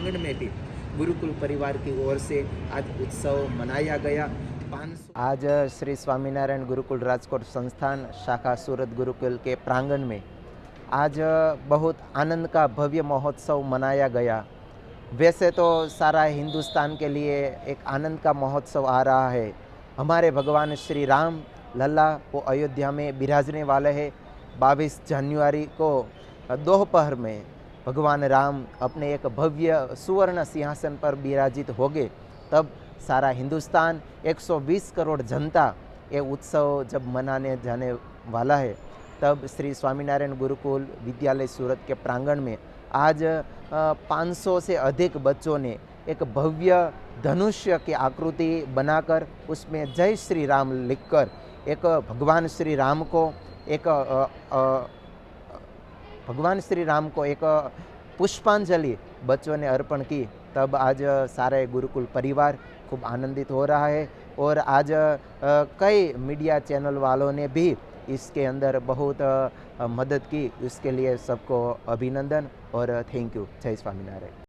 प्रांगण में भी गुरुकुल परिवार की ओर से आज उत्सव मनाया गया। 500 आज श्री स्वामीनारायण गुरुकुल राजकोट संस्थान शाखा सूरत गुरुकुल के प्रांगण में आज बहुत आनंद का भव्य महोत्सव मनाया गया। वैसे तो सारा हिंदुस्तान के लिए एक आनंद का महोत्सव आ रहा है। हमारे भगवान श्री राम लल्ला वो अयोध्या में बिराजने वाले हैं। 22 जनवरी को दोपहर में भगवान राम अपने एक भव्य सुवर्ण सिंहासन पर विराजित होंगे। तब सारा हिंदुस्तान 120 करोड़ जनता ये उत्सव जब मनाने जाने वाला है, तब श्री स्वामीनारायण गुरुकुल विद्यालय सूरत के प्रांगण में आज 500 से अधिक बच्चों ने एक भव्य धनुष्य की आकृति बनाकर उसमें जय श्री राम लिखकर एक भगवान श्री राम को एक पुष्पांजलि बच्चों ने अर्पण की। तब आज सारे गुरुकुल परिवार खूब आनंदित हो रहा है और आज कई मीडिया चैनल वालों ने भी इसके अंदर बहुत मदद की। इसके लिए सबको अभिनंदन और थैंक यू। जय स्वामीनारायण।